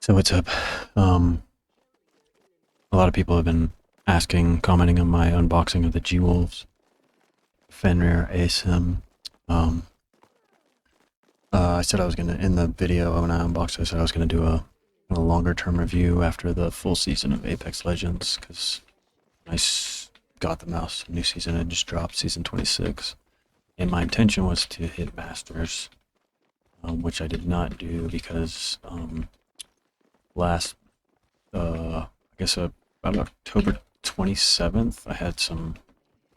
So what's up? A lot of people have been asking, commenting on my unboxing of the G-Wolves, Fenrir Asym. Um, I said I was gonna, in the video when I unboxed it, I said I was gonna do a longer term review after the full season of Apex Legends, because got the mouse, new season had just dropped, season 26, and my intention was to hit Masters, which I did not do because last I guess about October 27th, I had some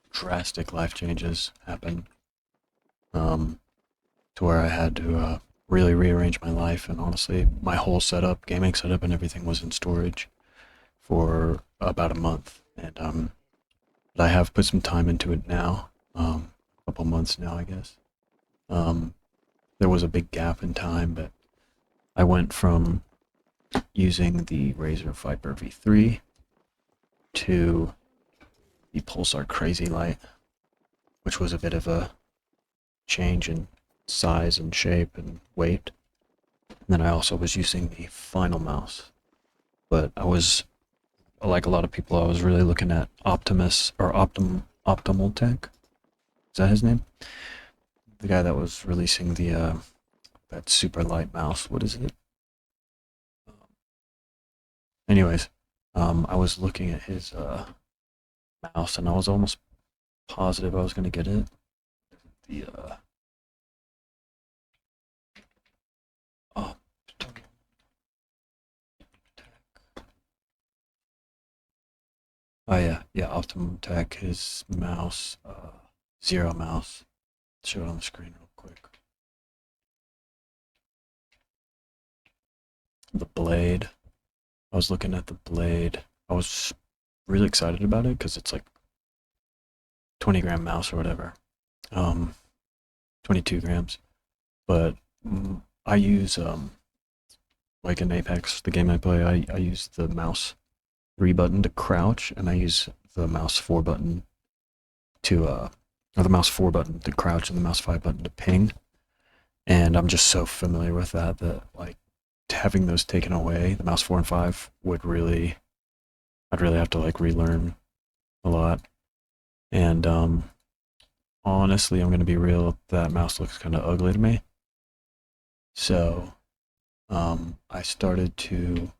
drastic life changes happen, to where I had to really rearrange my life, and honestly, my whole setup, gaming setup, and everything was in storage for about a month, and but I have put some time into it now, a couple months now, I guess. Um, there was a big gap in time, but I went from using the Razer Viper V3 to the Pulsar Crazy Light, which was a bit of a change in size and shape and weight. And then I also was using the Final mouse, but I was, like a lot of people, I was really looking at Optimus or Optimal Tech. Is that his name? The guy that was releasing the that super light mouse. What is it? Anyways, I was looking at his mouse, and I was almost positive I was gonna get it. The oh, oh yeah, Optimum Tech, his mouse, Zero mouse. Show it on the screen real quick. The blade. I was looking at the blade. I was really excited about it because it's like 20-gram mouse or whatever. 22 grams. But I use like in Apex, the game I play, I use the mouse 3 button to crouch, and I use the mouse 4 button to or the mouse 4 button to crouch and the mouse 5 button to ping. And I'm just so familiar with that like having those taken away, the mouse 4 and 5 would really, I'd really have to like relearn a lot. And honestly, I'm gonna be real, that mouse looks kind of ugly to me. So I started to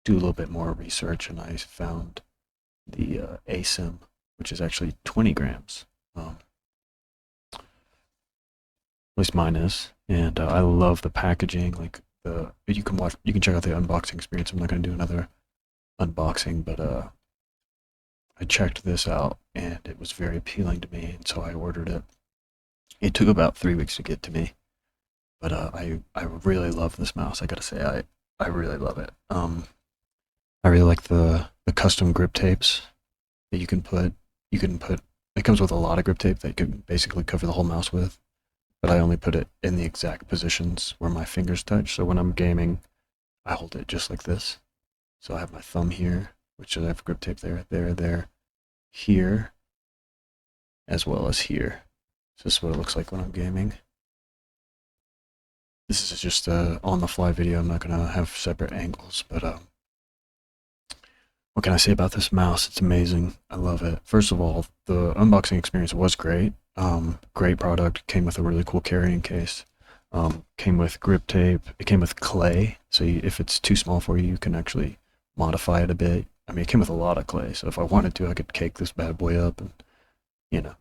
do a little bit more research, and I found the ASIM, which is actually 20 grams. At least mine is, and I love the packaging. Like you can check out the unboxing experience. I'm not gonna do another unboxing, but I checked this out, and it was very appealing to me, and so I ordered it. It took about 3 weeks to get to me, but I really love this mouse. I gotta say, I really love it. I really like the custom grip tapes that you can put. It comes with a lot of grip tape that you can basically cover the whole mouse with, but I only put it in the exact positions where my fingers touch. So when I'm gaming, I hold it just like this. So I have my thumb here, which I have grip tape there, here, as well as here. So this is what it looks like when I'm gaming. This is just a on-the-fly video. I'm not gonna have separate angles, but what can I say about this mouse? It's amazing. I love it. First of all, the unboxing experience was great. Great product. Came with a really cool carrying case. Came with grip tape. It came with clay. So if it's too small for you, you can actually modify it a bit. I mean, it came with a lot of clay. So if I wanted to, I could cake this bad boy up, and you know.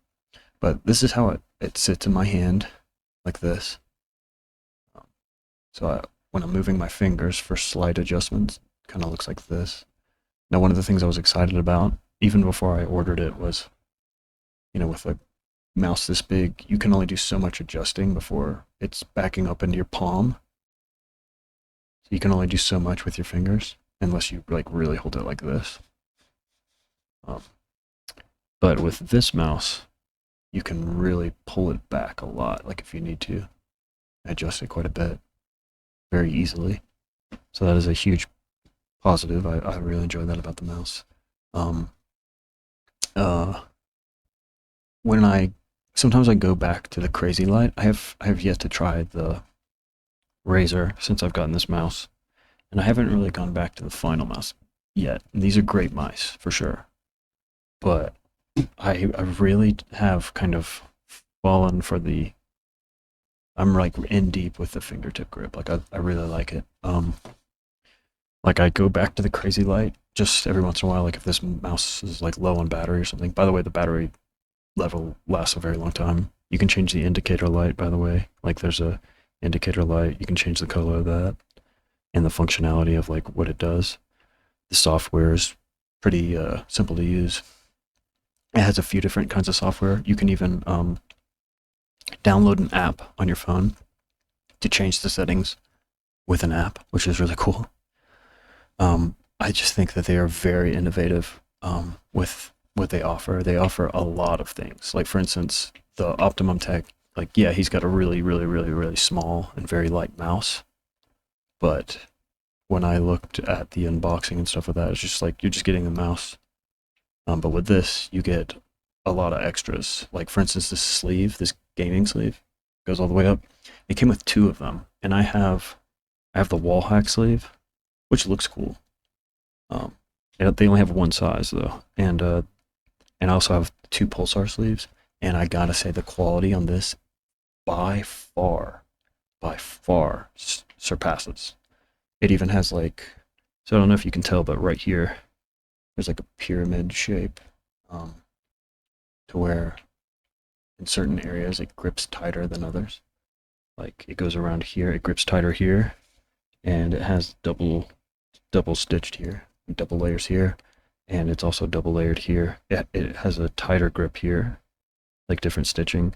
But this is how it sits in my hand, like this. So when I'm moving my fingers for slight adjustments, it kind of looks like this. Now, one of the things I was excited about, even before I ordered it, was, with a mouse this big, you can only do so much adjusting before it's backing up into your palm. So you can only do so much with your fingers, unless you like really hold it like this. But with this mouse, you can really pull it back a lot, like if you need to, adjust it quite a bit, very easily. So that is a huge positive. I really enjoy that about the mouse. When sometimes I go back to the Crazy Light. I have yet to try the Razer since I've gotten this mouse, and I haven't really gone back to the final mouse yet. And these are great mice for sure, but I really have kind of fallen for the. I'm like in deep with the fingertip grip. Like I really like it. Like I go back to the crazy light just every once in a while. Like if this mouse is like low on battery or something. By the way, the battery level lasts a very long time. You can change the indicator light, by the way. Like there's a indicator light. You can change the color of that and the functionality of like what it does. The software is pretty simple to use. It has a few different kinds of software. You can even download an app on your phone to change the settings with an app, which is really cool. I just think that they are very innovative with what they offer. They offer a lot of things. Like for instance, the Optimum Tech, like yeah, he's got a really small and very light mouse. But when I looked at the unboxing and stuff like that, it's just like you're just getting the mouse. But with this, you get a lot of extras. Like for instance, this sleeve, this gaming sleeve, goes all the way up. It came with 2 of them, and I have the wall hack sleeve, which looks cool. They only have one size though, and I also have 2 pulsar sleeves, and I gotta say the quality on this by far surpasses. It even has like, so I don't know if you can tell, but right here there's like a pyramid shape, to where in certain areas it grips tighter than others. Like it goes around here, it grips tighter here, and it has double stitched here, double layers here, and it's also double layered here. It has a tighter grip here, like different stitching,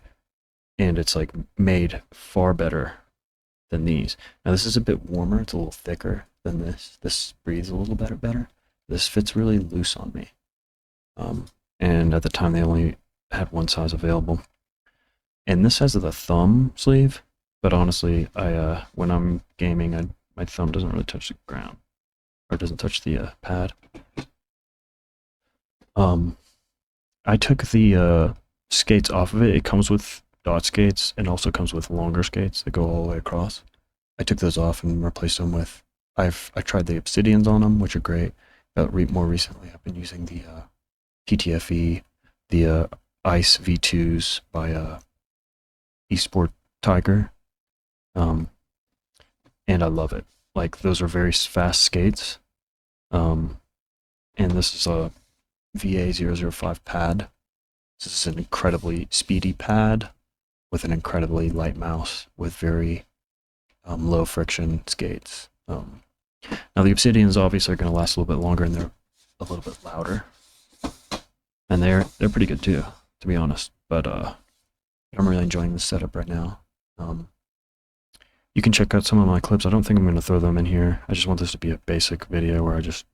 and it's like made far better than these. Now this is a bit warmer, it's a little thicker than this. This breathes a little better. This fits really loose on me. And at the time they only had one size available. And this has the thumb sleeve, but honestly, when I'm gaming, my thumb doesn't really touch the ground, or doesn't touch the pad. I took the skates off of it. It comes with dot skates and also comes with longer skates that go all the way across. I took those off and replaced them with, I tried the obsidians on them, which are great. More recently, I've been using the PTFE, the Ice V2s by Esport Tiger, and I love it. Like those are very fast skates, and this is a VA005 pad. This is an incredibly speedy pad with an incredibly light mouse with very low friction skates. Now the Obsidians obviously are going to last a little bit longer, and they're a little bit louder, and they're pretty good too, to be honest. But I'm really enjoying this setup right now. You can check out some of my clips. I don't think I'm going to throw them in here. I just want this to be a basic video where I just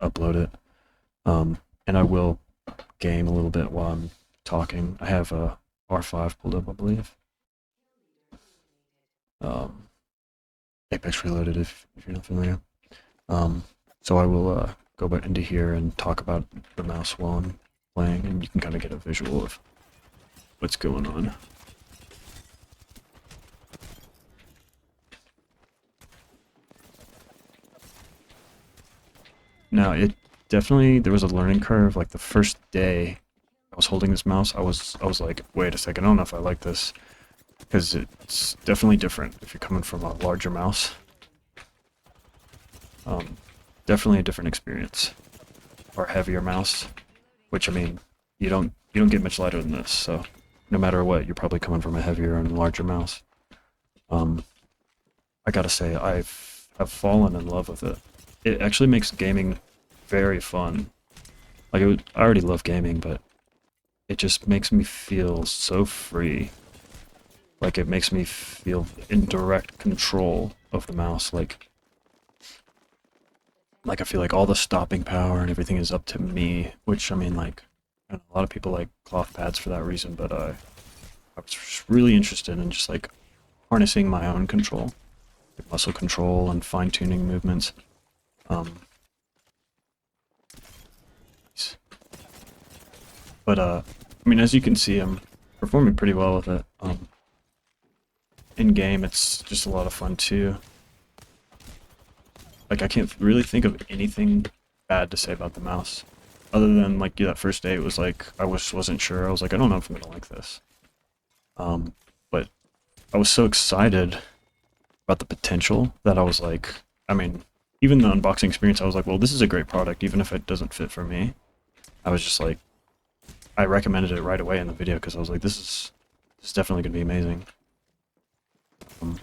upload it. And I will game a little bit while I'm talking. I have a R5 pulled up, I believe. Apex Reloaded, if you're not familiar. So I will go back into here and talk about the mouse while I'm playing, and you can kind of get a visual of what's going on. Now, there was a learning curve. Like the first day I was holding this mouse, I was like, wait a second, I don't know if I like this, because it's definitely different if you're coming from a larger mouse. Definitely a different experience. Or heavier mouse, which I mean, you don't get much lighter than this, so no matter what, you're probably coming from a heavier and larger mouse. I gotta say, I've fallen in love with it. It actually makes gaming very fun. Like, I already love gaming, but it just makes me feel so free. Like, it makes me feel in direct control of the mouse. Like I feel like all the stopping power and everything is up to me, which, I mean, like, I don't know, a lot of people like cloth pads for that reason, but I was just really interested in just, like, harnessing my own control. Like muscle control and fine-tuning movements. But, I mean, as you can see, I'm performing pretty well with it. In-game, it's just a lot of fun, too. like I can't really think of anything bad to say about the mouse, other than like that first day. It was like wasn't sure. I was like, I don't know if I'm gonna like this. But I was so excited about the potential that I was like, I mean, even the unboxing experience, I was like, well, this is a great product, even if it doesn't fit for me. I was just like, I recommended it right away in the video because I was like, this is definitely gonna be amazing. Um,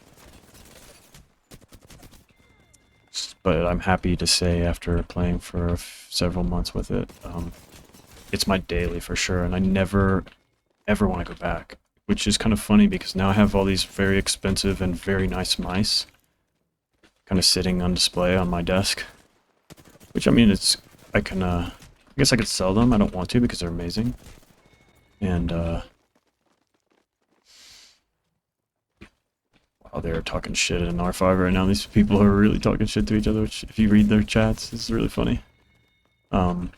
but I'm happy to say after playing for several months with it, it's my daily for sure, and I never ever want to go back. Which is kind of funny because now I have all these very expensive and very nice mice kind of sitting on display on my desk. Which I mean, I can I guess I could sell them. I don't want to because they're amazing. And wow, they're talking shit in R5 right now. These people are really talking shit to each other. Which, if you read their chats, it's really funny. Um,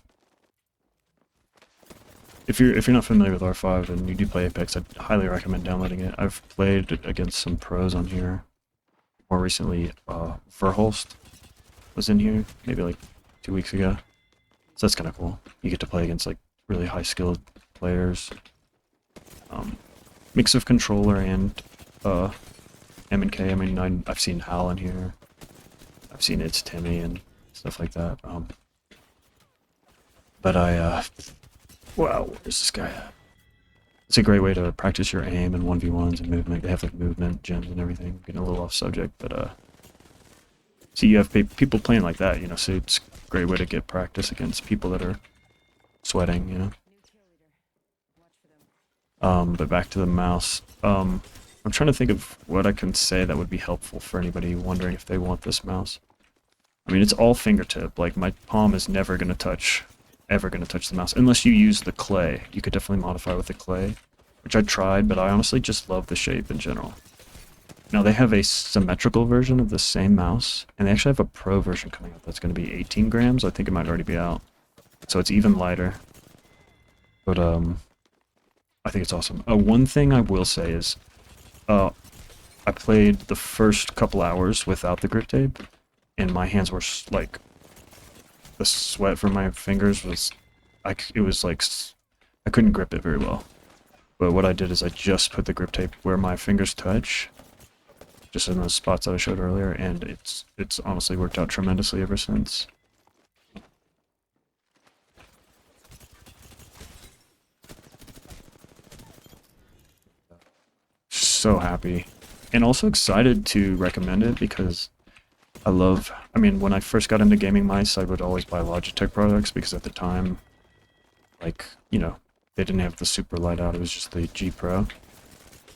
if you're not familiar with R5 and you do play Apex, I'd highly recommend downloading it. I've played against some pros on here. More recently, Verholst was in here, maybe like 2 weeks ago. So that's kind of cool. You get to play against like really high skilled players. Mix of controller and M and K. I mean, I've seen Hal in here. I've seen It's Timmy and stuff like that. But wow, where's this guy at? It's a great way to practice your aim and 1v1s and movement. They have like movement gems and everything. Getting a little off subject, but see, you have people playing like that, you know, so it's a great way to get practice against people that are sweating, you know. But back to the mouse. I'm trying to think of what I can say that would be helpful for anybody wondering if they want this mouse. I mean, it's all fingertip. Like, my palm is never going to touch, ever going to touch the mouse, unless you use the clay. You could definitely modify with the clay, which I tried, but I honestly just love the shape in general. Now, they have a symmetrical version of the same mouse, and they actually have a pro version coming up that's going to be 18 grams. I think it might already be out. So it's even lighter. But, I think it's awesome. One thing I will say is, I played the first couple hours without the grip tape, and my hands were like, the sweat from my fingers was, it was like, I couldn't grip it very well. But what I did is I just put the grip tape where my fingers touch, just in those spots that I showed earlier, and it's honestly worked out tremendously ever since. So happy. And also excited to recommend it because I mean, when I first got into gaming mice, I would always buy Logitech products because at the time, like, you know, they didn't have the super light out, it was just the G Pro.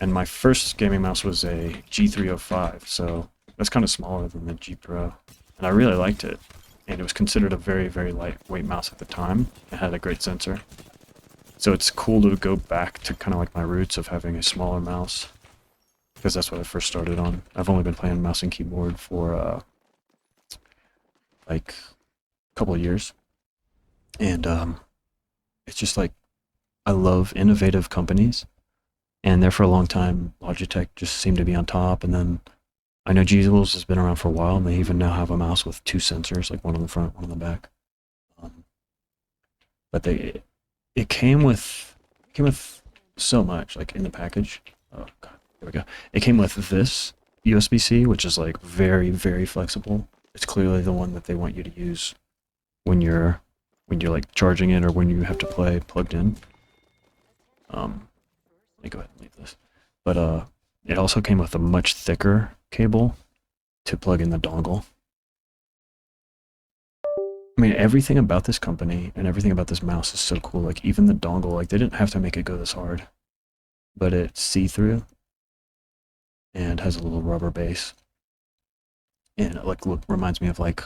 And my first gaming mouse was a G305, so that's kind of smaller than the G Pro. And I really liked it. And it was considered a very, very lightweight mouse at the time. It had a great sensor. So it's cool to go back to kind of like my roots of having a smaller mouse. Because that's what I first started on. I've only been playing mouse and keyboard for like a couple of years. And it's just like, I love innovative companies. And there for a long time, Logitech just seemed to be on top. And then I know G-Tools has been around for a while, and they even now have a mouse with two sensors, like one on the front, one on the back. Um, but it came with so much, like in the package. Oh god, there we go. It came with this USB-C, which is like very, very flexible. It's clearly the one that they want you to use when you're like charging it or when you have to play plugged in. Let me go ahead and leave this. But it also came with a much thicker cable to plug in the dongle. I mean, everything about this company and everything about this mouse is so cool. Like, even the dongle, like, they didn't have to make it go this hard. But it's see-through and has a little rubber base. And it, like, reminds me of, like,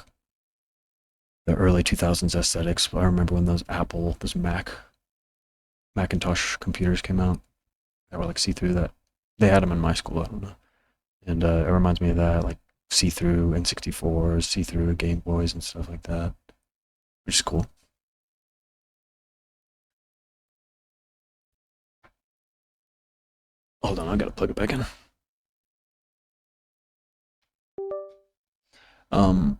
the early 2000s aesthetics. I remember when those Macintosh computers came out. That were, like, see-through that. They had them in my school, I don't know. And it reminds me of that, like, see-through N64s, see-through Game Boys and stuff like that. Which is cool. Hold on, I gotta plug it back in. Um,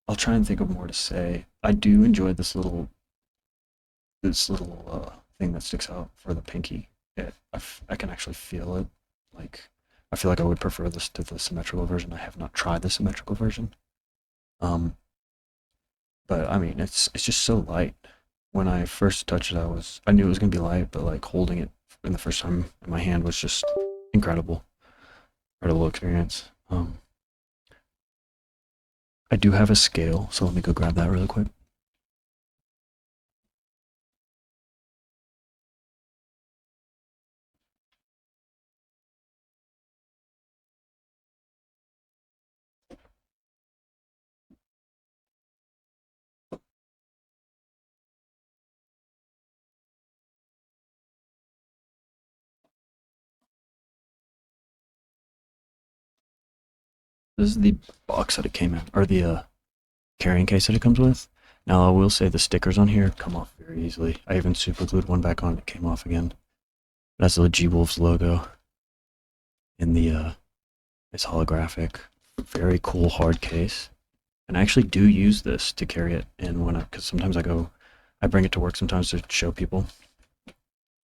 I'll try and think of more to say. I do enjoy this little thing that sticks out for the pinky. I can actually feel it. Like, I feel like I would prefer this to the symmetrical version. I have not tried the symmetrical version. Um, but I mean, it's just so light. When I first touched it, I knew it was gonna be light, but like holding it in the first time in my hand was just incredible, incredible experience. I do have a scale, so let me go grab that really quick. This is the box that it came in, or the carrying case that it comes with. Now I will say the stickers on here come off very easily. I even super glued one back on, it came off again. That's the G Wolves logo in the it's holographic. Very cool hard case. And I actually do use this to carry it in because sometimes I bring it to work sometimes to show people.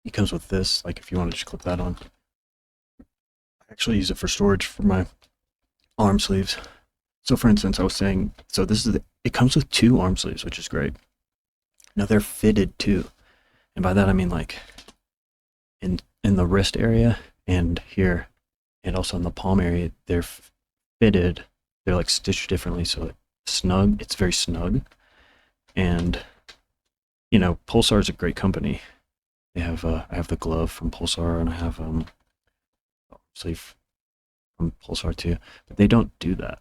It comes with this, like if you want to just clip that on. I actually use it for storage for my arm sleeves. So for instance, I was saying, so it comes with 2 arm sleeves, which is great. Now they're fitted too. And by that I mean like in the wrist area and here, and also in the palm area, they're fitted. They're like stitched differently, so it's very snug. And Pulsar is a great company. They have I have the glove from Pulsar, and I have sleeve from Pulsar too. But they don't do that.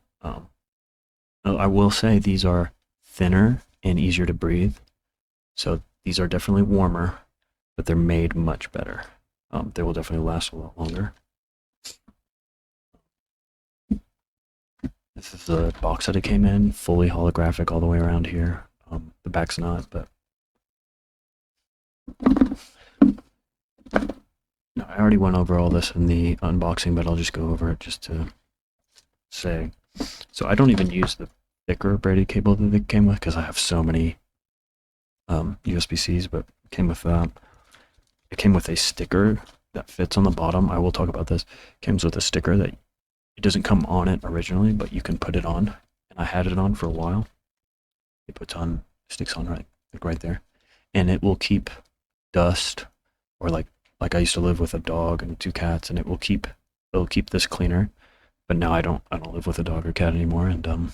I will say these are thinner and easier to breathe. So these are definitely warmer, but they're made much better. They will definitely last a lot longer. This is the box that it came in, fully holographic all the way around here. The back's not, but no, I already went over all this in the unboxing, but I'll just go over it just to say. So I don't even use the thicker braided cable that it came with because I have so many USB-Cs, but it came with that. It came with a sticker that fits on the bottom. I will talk about this. It comes with a sticker that it doesn't come on it originally, but you can put it on. And I had it on for a while. It sticks on right there. And it will keep dust, or like I used to live with a dog and 2 cats, and it'll keep this cleaner. But now I don't live with a dog or cat anymore, and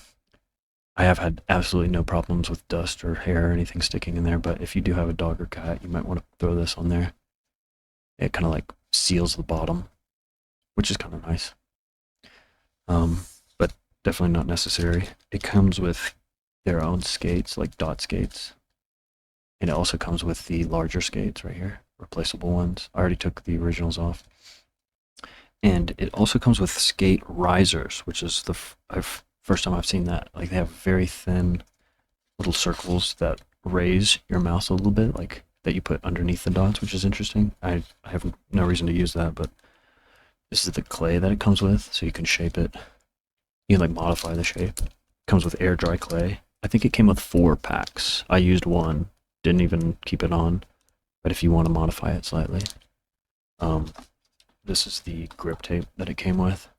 I have had absolutely no problems with dust or hair or anything sticking in there. But if you do have a dog or cat, you might want to throw this on there. It kind of like seals the bottom, which is kind of nice. But definitely not necessary. It comes with their own skates, like dot skates. And it also comes with the larger skates right here, replaceable ones. I already took the originals off. And it also comes with skate risers, which is the first time I've seen that. Like, they have very thin little circles that raise your mouse a little bit, like that you put underneath the dots, which is interesting. I have no reason to use that, but this is the clay that it comes with, so you can shape it. You can like modify the shape. It comes with air dry clay. I think it came with 4 packs. I used 1, didn't even keep it on, but if you want to modify it slightly. This is the grip tape that it came with.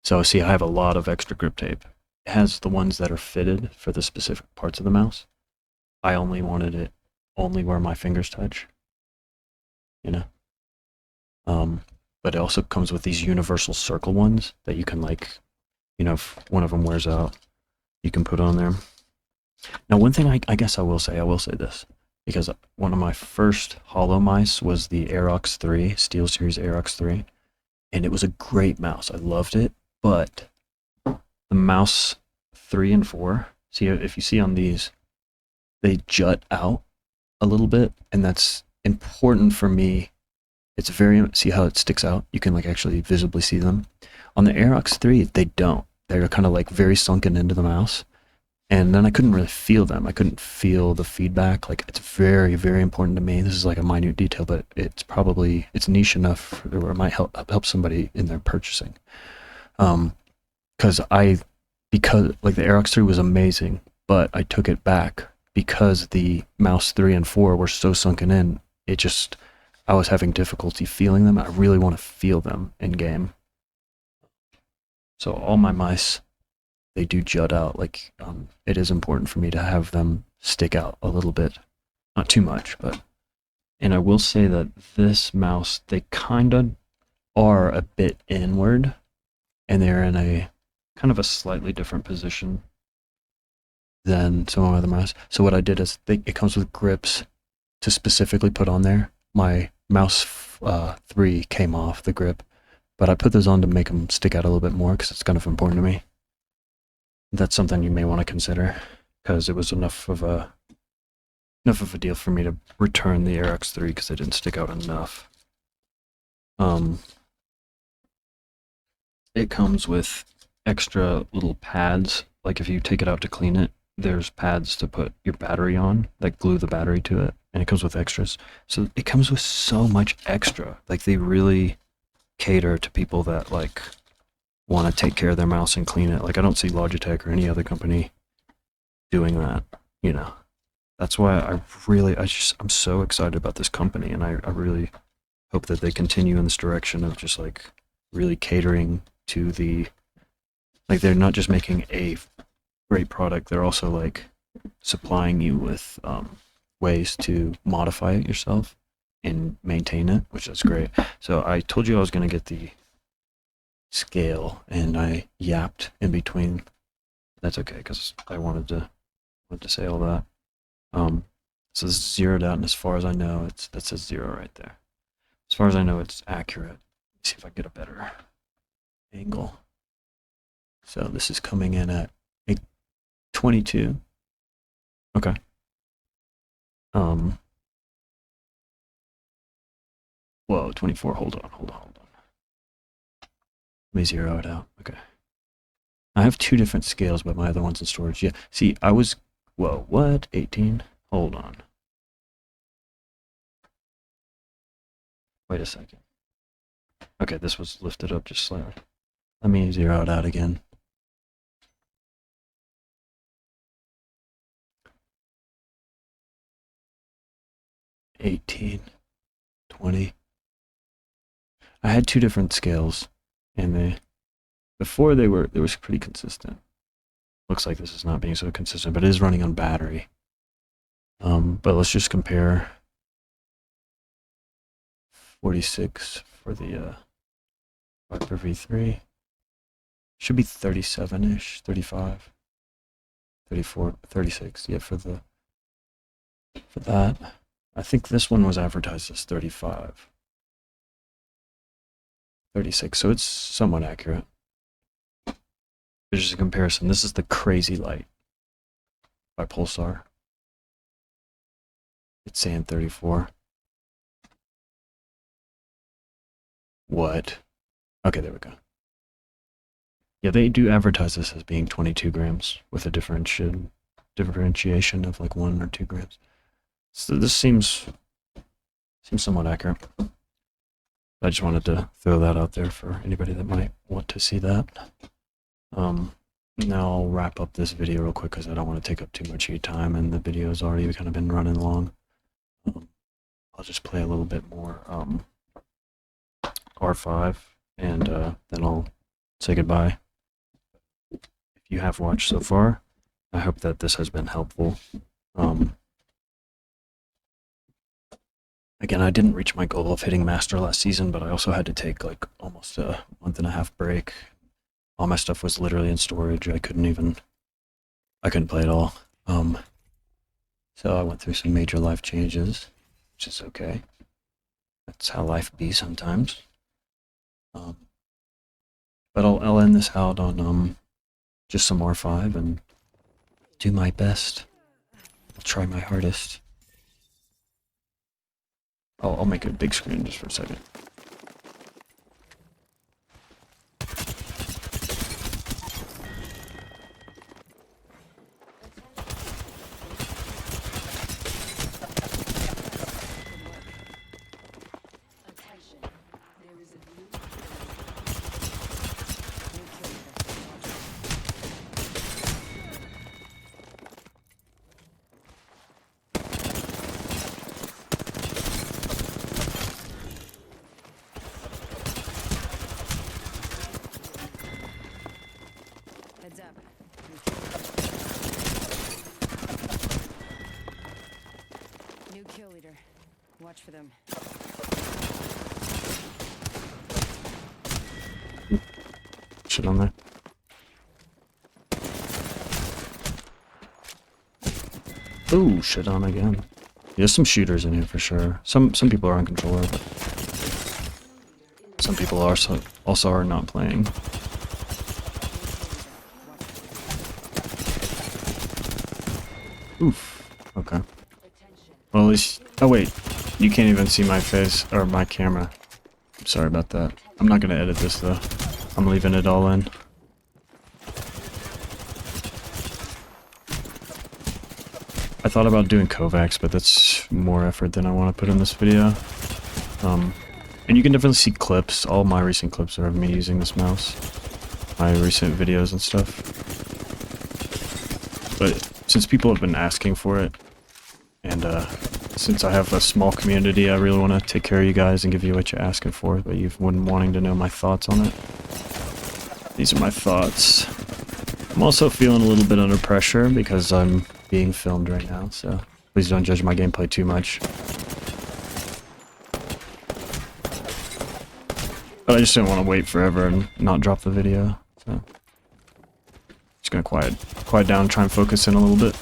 So see, I have a lot of extra grip tape. It has the ones that are fitted for the specific parts of the mouse. I only wanted it only where my fingers touch, you know. But it also comes with these universal circle ones that you can, like, if one of them wears out, you can put on there. Now, one thing I guess I will say this, because one of my first hollow mice was the Aerox 3, SteelSeries Aerox 3, and it was a great mouse. I loved it, but the mouse 3 and 4, see, if you see on these, they jut out a little bit, and that's important for me. It's see how it sticks out? You can like actually visibly see them. On the Aerox 3, they don't. They're kind of like very sunken into the mouse. And then I couldn't really feel them. I couldn't feel the feedback. Like, it's very, very important to me. This is like a minute detail, but it's niche enough where it might help somebody in their purchasing. Because I because like the RX 3 was amazing, but I took it back because the mouse 3 and 4 were so sunken in. It just, I was having difficulty feeling them. I really want to feel them in game. So all my mice, they do jut out. Like it is important for me to have them stick out a little bit, not too much, but. And I will say that this mouse, they kind of are a bit inward, and they're in a kind of a slightly different position than some of my other mice. So what I did is it comes with grips to specifically put on there. My mouse 3 came off the grip, but I put those on to make them stick out a little bit more because it's kind of important to me. That's something you may want to consider because it was enough of a deal for me to return the RX 3 because it didn't stick out enough. It comes with extra little pads. Like if you take it out to clean it, there's pads to put your battery on that glue the battery to it, and it comes with extras. So it comes with so much extra. Like they really cater to people that like want to take care of their mouse and clean it. Like I don't see Logitech or any other company doing that, you know. That's why I'm so excited about this company, and I really hope that they continue in this direction of just like really catering to the, like they're not just making a great product, they're also like supplying you with ways to modify it yourself and maintain it, which is great. So I told you I was going to get the scale, and I yapped in between. That's okay, because I wanted to say all that. So this is zeroed out, and as far as I know, that says 0 right there. As far as I know, it's accurate. Let's see if I can get a better angle. So this is coming in at a 22. Okay. Whoa, 24. Hold on. Let me zero it out. Okay. I have 2 different scales, but my other one's in storage. Yeah. See, whoa, what? 18? Hold on. Wait a second. Okay, this was lifted up just slightly. Let me zero it out again. $18, $20. I had 2 different scales, and before they was pretty consistent. Looks like this is not being so consistent, but it is running on battery. But let's just compare 46 for the Viper V3. Should be 37-ish, 35, 34, 36. Yeah, for that. I think this one was advertised as 35. 36, so it's somewhat accurate. There's just a comparison. This is the Crazy Light by Pulsar. It's saying 34. What? Okay, there we go. Yeah, they do advertise this as being 22 grams with a differentiation of like 1 or 2 grams. So this seems somewhat accurate. I just wanted to throw that out there for anybody that might want to see that. Now I'll wrap up this video real quick because I don't want to take up too much of your time, and the video's already kind of been running long. I'll just play a little bit more R5, and then I'll say goodbye. If you have watched so far, I hope that this has been helpful. Again, I didn't reach my goal of hitting Master last season, but I also had to take like almost a 1.5-month break. All my stuff was literally in storage. I couldn't play it all. So I went through some major life changes, which is okay. That's how life be sometimes. But I'll end this out on just some R5 and do my best. I'll try my hardest. I'll make a big screen just for a second. Watch for them. Shit on there. Ooh, shit on again. There's some shooters in here for sure. Some people are on controller, but some people are also are not playing. Oof. Okay. Well, at least. Oh wait, you can't even see my face or my camera. I'm sorry about that. I'm not gonna edit this though. I'm leaving it all in. I thought about doing Kovacs, but that's more effort than I want to put in this video. And you can definitely see clips. All my recent clips are of me using this mouse. My recent videos and stuff. But since people have been asking for it, and since I have a small community, I really want to take care of you guys and give you what you're asking for, but you've been wanting to know my thoughts on it. These are my thoughts. I'm also feeling a little bit under pressure because I'm being filmed right now, so please don't judge my gameplay too much. But I just didn't want to wait forever and not drop the video, so just gonna quiet down, try and focus in a little bit.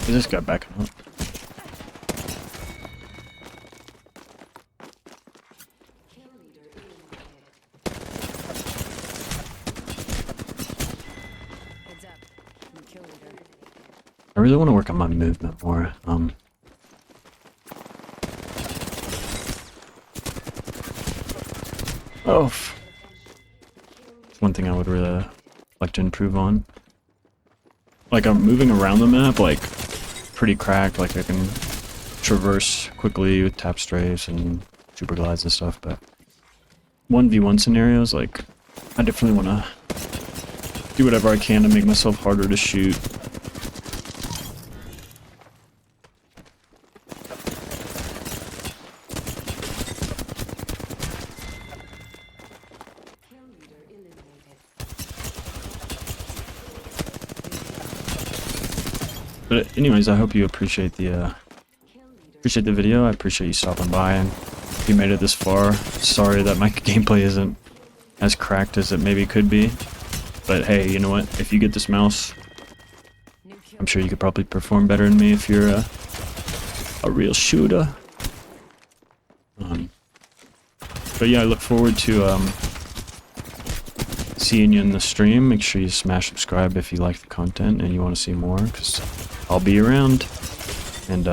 I just got back up. I really want to work on my movement more. It's one thing I would really like to improve on. Like, I'm moving around the map, like, pretty cracked, like I can traverse quickly with tap strafe and super glides and stuff, but 1v1 scenarios, like, I definitely want to do whatever I can to make myself harder to shoot. But anyways, I hope you appreciate the video. I appreciate you stopping by, and if you made it this far, sorry that my gameplay isn't as cracked as it maybe could be. But hey, you know what? If you get this mouse, I'm sure you could probably perform better than me if you're a real shooter. But yeah, I look forward to seeing you in the stream. Make sure you smash subscribe if you like the content and you want to see more, because I'll be around. And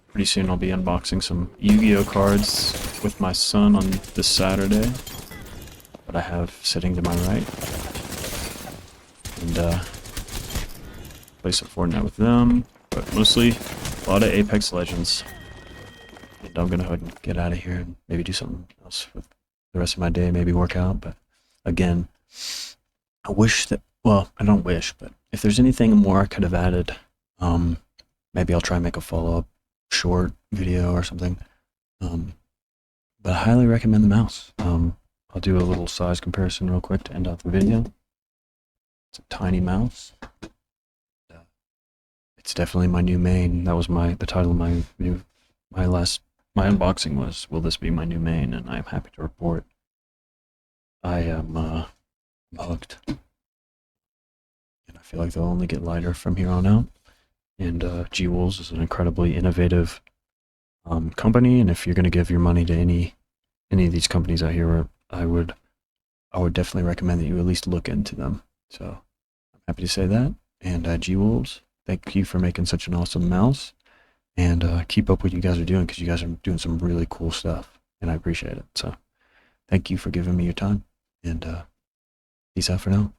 pretty soon I'll be unboxing some Yu-Gi-Oh cards with my son on this Saturday that I have sitting to my right. And play some Fortnite with them, but mostly a lot of Apex Legends. And I'm gonna go ahead and get out of here and maybe do something else with the rest of my day, maybe work out. But again, I wish that, well, I don't wish, but if there's anything more I could have added, maybe I'll try and make a follow-up short video or something. But I highly recommend the mouse. I'll do a little size comparison real quick to end out the video. It's a tiny mouse. It's definitely my new main. That was the title of my video. My unboxing was, "Will this be my new main?" And I'm happy to report I am hooked. And I feel like they'll only get lighter from here on out. And G-Wolves is an incredibly innovative company, and if you're going to give your money to any of these companies out here, I would definitely recommend that you at least look into them. So I'm happy to say that. And G-Wolves, thank you for making such an awesome mouse, and keep up what you guys are doing, because you guys are doing some really cool stuff, and I appreciate it. So thank you for giving me your time, and peace out for now.